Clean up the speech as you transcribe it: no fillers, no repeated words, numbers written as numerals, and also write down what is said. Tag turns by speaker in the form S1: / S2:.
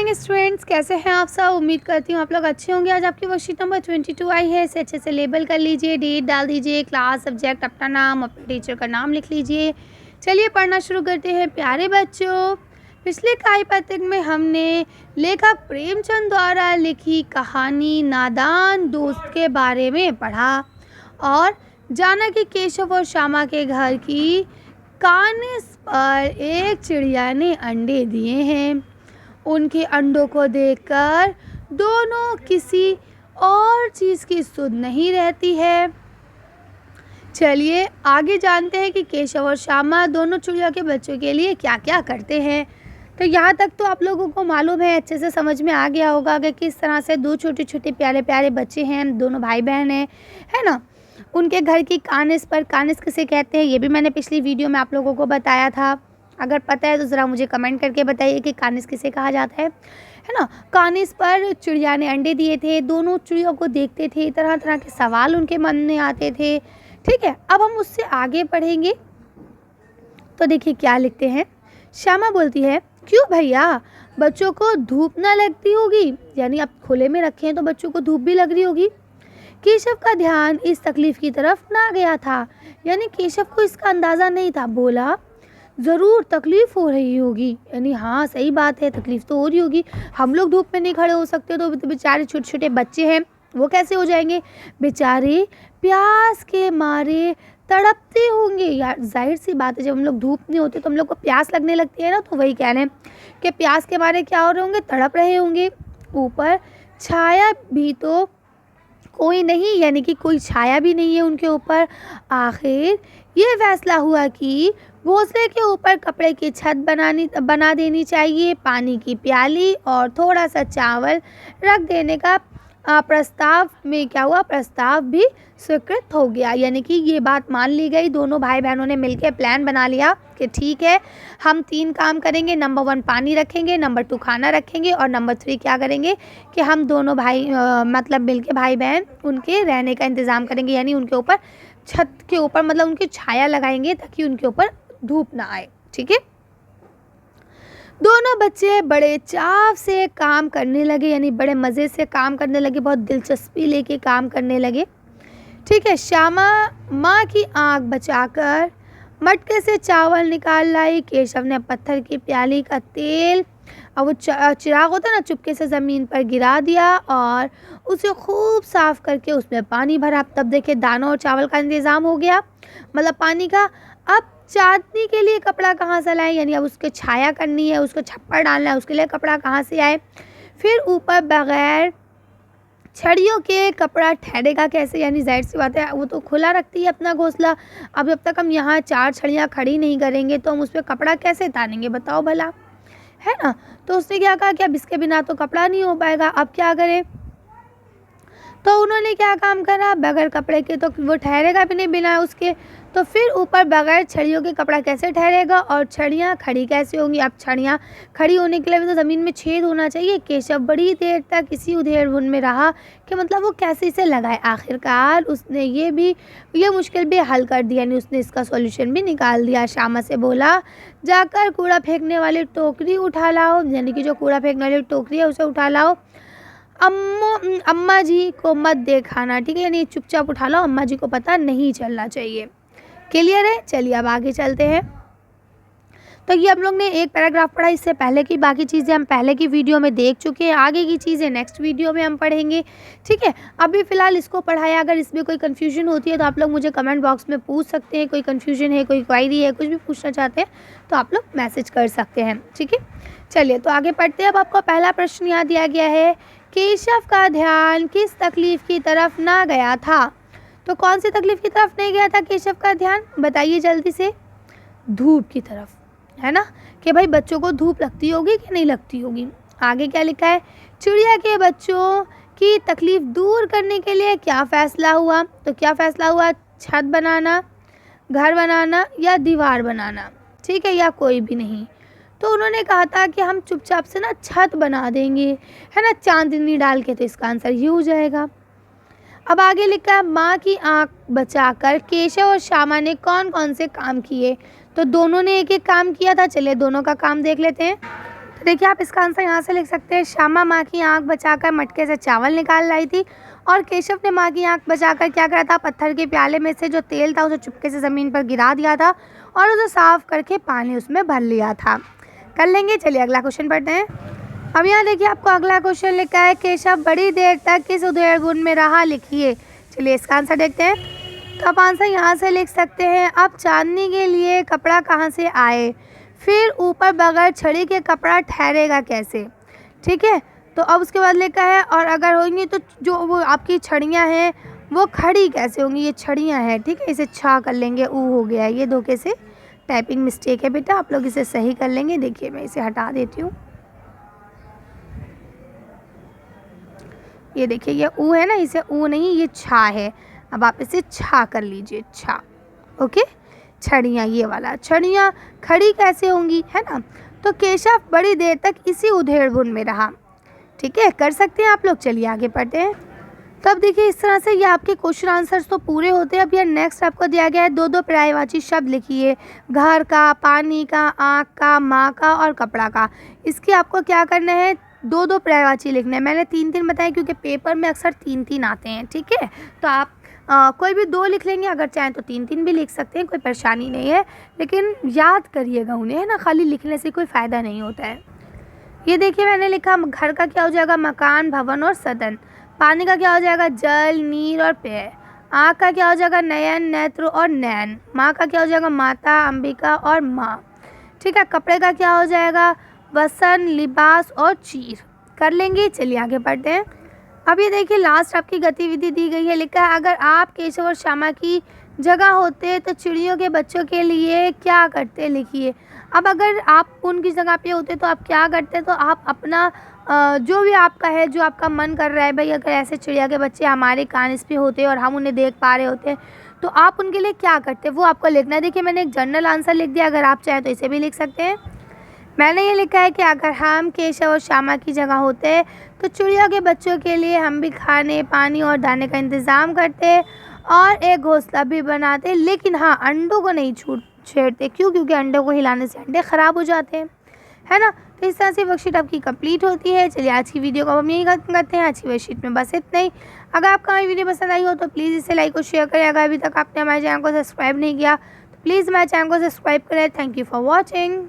S1: Morning students, कैसे हैं आप सब। उम्मीद करती हूँ आप लोग अच्छे होंगे। आज आपकी वर्कशीट नंबर 22 आई है। इसे अच्छे से लेबल कर लीजिए, डेट डाल दीजिए, क्लास, सब्जेक्ट, अपना नाम, अपने टीचर का नाम लिख लीजिए। चलिए पढ़ना शुरू करते हैं। प्यारे बच्चों, पिछले कार्य पत्रक में हमने लेखक प्रेमचंद द्वारा लिखी कहानी नादान दोस्त के बारे में पढ़ा और जाना कि केशव और श्यामा के घर की कानिस पर एक चिड़िया ने अंडे दिए हैं। उनके अंडों को देखकर दोनों किसी और चीज़ की सुध नहीं रहती है। चलिए आगे जानते हैं कि केशव और श्यामा दोनों चिड़िया के बच्चों के लिए क्या क्या करते हैं। तो यहाँ तक तो आप लोगों को मालूम है, अच्छे से समझ में आ गया होगा कि किस तरह से दो छोटे छोटे प्यारे प्यारे बच्चे हैं, दोनों भाई बहन हैं, है ना। उनके घर की कानिस पर, कानिस किसे कहते हैं ये भी मैंने पिछली वीडियो में आप लोगों को बताया था। अगर पता है तो ज़रा मुझे कमेंट करके बताइए कि कानिस किसे कहा जाता है ना। कानिस पर चिड़िया ने अंडे दिए थे। दोनों चिड़ियों को देखते थे, तरह तरह के सवाल उनके मन में आते थे। ठीक है, अब हम उससे आगे पढ़ेंगे। तो देखिए क्या लिखते हैं। श्यामा बोलती है, क्यों भैया, बच्चों को धूप ना लगती होगी? यानी आप खुले में रखे हैं तो बच्चों को धूप भी लग रही होगी। केशव का ध्यान इस तकलीफ की तरफ ना गया था, यानी केशव को इसका अंदाज़ा नहीं था। बोला, ज़रूर तकलीफ़ हो रही होगी। यानी हाँ सही बात है, तकलीफ़ तो हो रही होगी। हम लोग धूप में नहीं खड़े हो सकते तो बेचारे छोटे छोटे बच्चे हैं, वो कैसे हो जाएंगे? बेचारे प्यास के मारे तड़पते होंगे। यार जाहिर सी बात है, जब हम लोग धूप नहीं होते तो हम लोग को प्यास लगने लगती है ना। तो वही कह रहे हैं कि प्यास के मारे क्या हो रहे होंगे, तड़प रहे होंगे। ऊपर छाया भी तो कोई नहीं, यानी कि कोई छाया भी नहीं है उनके ऊपर। आखिर ये फैसला हुआ कि घोंसले के ऊपर कपड़े की छत बना देनी चाहिए। पानी की प्याली और थोड़ा सा चावल रख देने का प्रस्ताव में क्या हुआ, प्रस्ताव भी स्वीकृत हो गया। यानी कि ये बात मान ली गई। दोनों भाई बहनों ने मिलकर प्लान बना लिया कि ठीक है, हम 3 काम करेंगे। नंबर 1 पानी रखेंगे, नंबर 2 खाना रखेंगे और नंबर 3 क्या करेंगे कि हम दोनों भाई मतलब मिलके भाई बहन उनके रहने का इंतज़ाम करेंगे। यानी उनके ऊपर छत के ऊपर मतलब उनकी छाया लगाएंगे ताकि उनके ऊपर धूप ना आए। ठीक है, दोनों बच्चे बड़े चाव से काम करने लगे, यानी बड़े मज़े से काम करने लगे, बहुत दिलचस्पी लेके काम करने लगे। ठीक है, श्यामा माँ की आंख बचाकर मटके से चावल निकाल लाई। केशव ने पत्थर की प्याली का तेल और वो चिराग होता है ना, चुपके से ज़मीन पर गिरा दिया और उसे खूब साफ़ करके उसमें पानी भरा। तब देखे दानों और चावल का इंतज़ाम हो गया, मतलब पानी का। अब चांदनी के लिए कपड़ा कहाँ से लाए, यानी अब उसके छाया करनी है, उसको छप्पर डालना है, उसके लिए कपड़ा कहाँ से आए। फिर ऊपर बगैर छड़ियों के कपड़ा ठहरेगा कैसे, यानी जाहिर सी बात है वो तो खुला रखती है अपना घोंसला। अब जब तक हम यहाँ 4 छड़ियाँ खड़ी नहीं करेंगे तो हम उस पर कपड़ा कैसे तानेंगे, बताओ भला, है ना। तो उसने क्या कहा कि अब इसके बिना तो कपड़ा नहीं हो पाएगा, अब क्या करें। तो उन्होंने क्या काम करा, बगैर कपड़े के तो वो ठहरेगा भी नहीं बिना उसके। तो फिर ऊपर बगैर छड़ियों के कपड़ा कैसे ठहरेगा और छड़ियाँ खड़ी कैसे होंगी। अब छड़ियाँ खड़ी होने के लिए भी तो ज़मीन में छेद होना चाहिए। केशव बड़ी देर तक इसी उधेड़-बुन में रहा कि मतलब वो कैसे इसे लगाए। आखिरकार उसने ये मुश्किल भी हल कर दिया, यानी उसने इसका सॉल्यूशन भी निकाल दिया। श्यामा से बोला, जाकर कूड़ा फेंकने वाली टोकरी उठा लाओ, यानी कि जो कूड़ा फेंकने वाली टोकरी है उसे उठा लाओ। अम्मा जी को मत दिखाना, ठीक है, यानी चुपचाप उठा लो, अम्मा जी को पता नहीं चलना चाहिए। क्लियर है। चलिए अब आगे चलते हैं। तो ये हम लोग ने एक पैराग्राफ पढ़ा, इससे पहले की बाकी चीज़ें हम पहले की वीडियो में देख चुके हैं। आगे की चीज़ें नेक्स्ट वीडियो में हम पढ़ेंगे। ठीक है, अभी फ़िलहाल इसको पढ़ाया। अगर इसमें कोई कन्फ्यूजन होती है तो आप लोग मुझे कमेंट बॉक्स में पूछ सकते हैं। कोई कन्फ्यूजन है, कोई क्वायरी है, कुछ भी पूछना चाहते हैं तो आप लोग मैसेज कर सकते हैं। ठीक है, चलिए तो आगे पढ़ते हैं। अब आपको पहला प्रश्न यहाँ दिया गया है, केशव का ध्यान किस तकलीफ़ की तरफ ना गया था। तो कौन सी तकलीफ़ की तरफ नहीं गया था केशव का ध्यान, बताइए जल्दी से। धूप की तरफ, है ना, कि भाई बच्चों को धूप लगती होगी कि नहीं लगती होगी। आगे क्या लिखा है, चिड़िया के बच्चों की तकलीफ़ दूर करने के लिए क्या फ़ैसला हुआ। तो क्या फ़ैसला हुआ, छत बनाना, घर बनाना या दीवार बनाना। ठीक है, या कोई भी नहीं। तो उन्होंने कहा था कि हम चुपचाप से ना छत बना देंगे, है ना, चांदनी डाल के। तो इसका आंसर ये हो जाएगा। अब आगे लिखा है, माँ की आंख बचाकर केशव और श्यामा ने कौन कौन से काम किए। तो दोनों ने एक एक काम किया था। चलिए दोनों का काम देख लेते हैं। देखिए आप इसका आंसर यहाँ से लिख सकते हैं, श्यामा माँ की आंख बचाकर मटके से चावल निकाल लाई थी और केशव ने माँ की आंख बचाकर क्या करा था, पत्थर के प्याले में से जो तेल था उसे चुपके से ज़मीन पर गिरा दिया था और उसे साफ करके पानी उसमें भर लिया था। कर लेंगे। चलिए अगला क्वेश्चन पढ़ते हैं। अब यहाँ देखिए आपको अगला क्वेश्चन लिखा है, केशव बड़ी देर तक किस उधेड़ बुन में रहा, लिखिए। चलिए इसका आंसर देखते हैं। तो आप आंसर यहाँ से लिख सकते हैं, अब चांदनी के लिए कपड़ा कहाँ से आए, फिर ऊपर बगैर छड़ी के कपड़ा ठहरेगा कैसे। ठीक है, तो अब उसके बाद लिखा है, और अगर होंगी तो जो वो आपकी छड़ियाँ हैं वो खड़ी कैसे होंगी, ये छड़ियाँ हैं। ठीक है, इसे छा कर लेंगे, ऊ हो गया, ये धोखे से टाइपिंग मिस्टेक है बेटा, आप लोग इसे सही कर लेंगे। देखिए मैं इसे हटा देती हूँ, ये देखिए ये ऊ है ना, इसे ऊ नहीं, ये छा है। अब आप इसे छा कर लीजिए, छा। ओके, छड़ियाँ, ये वाला छड़ियाँ खड़ी कैसे होंगी, है ना। तो केशव बड़ी देर तक इसी उधेड़ बुन में रहा। ठीक है, कर सकते हैं आप लोग। चलिए आगे पढ़ते हैं। तो अब देखिए इस तरह से ये आपके क्वेश्चन आंसर्स तो पूरे होते हैं। अब ये नेक्स्ट आपको दिया गया है, दो दो पर्यायवाची शब्द लिखिए, घर का, पानी का, आँख का, माँ का और कपड़ा का। इसकी आपको क्या करना है, दो दो पर्यायवाची लिखना है। मैंने तीन तीन बताए क्योंकि पेपर में अक्सर तीन तीन आते हैं। ठीक है, तो आप कोई भी दो लिख लेंगे, अगर चाहें तो तीन तीन भी लिख सकते हैं, कोई परेशानी नहीं है, लेकिन याद करिएगा उन्हें, है ना, खाली लिखने से कोई फ़ायदा नहीं होता है। ये देखिए मैंने लिखा, घर का क्या हो जाएगा, मकान, भवन और सदन। पानी का क्या हो जाएगा, जल, नीर और पेय। आँख का क्या हो जाएगा, नयन, नेत्र और नैन। माँ का क्या हो जाएगा, माता, अंबिका और माँ। ठीक है, कपड़े का क्या हो जाएगा, वसन, लिबास और चीर। कर लेंगे। चलिए आगे पढ़ते हैं। अब ये देखिए लास्ट आपकी गतिविधि दी गई है, लिखा है, अगर आप केशव और श्यामा की जगह होते तो चिड़ियों के बच्चों के लिए क्या करते, लिखिए। अब अगर आप उनकी जगह पे होते तो आप क्या करते, तो आप अपना जो भी आपका है, जो आपका मन कर रहा है, भाई अगर ऐसे चिड़िया के बच्चे हमारे कान इस पे होते और हम उन्हें देख पा रहे होते तो आप उनके लिए क्या करते, वो आपको लिखना है। देखिए मैंने एक जनरल आंसर लिख दिया, अगर आप चाहें तो इसे भी लिख सकते हैं। मैंने ये लिखा है कि अगर हम केशव और श्यामा की जगह होते तो चिड़िया के बच्चों के लिए हम भी खाने, पानी और दाने का इंतज़ाम करते और एक घोंसला भी बनाते, लेकिन हाँ अंडों को नहीं छेड़ते। क्यों, क्योंकि अंडों को हिलाने से अंडे ख़राब हो जाते हैं, है ना। तो इस तरह से वर्कशीट आपकी कंप्लीट होती है। चलिए आज की वीडियो को हम यही खत्म करते हैं। आज की वर्कशीट में बस इतना ही। अगर आपको हमारी वीडियो पसंद आई हो तो प्लीज़ इसे लाइक और शेयर करें। अगर अभी तक आपने हमारे चैनल को सब्सक्राइब नहीं किया तो प्लीज़ हमारे चैनल को सब्सक्राइब करें। Thank you for watching.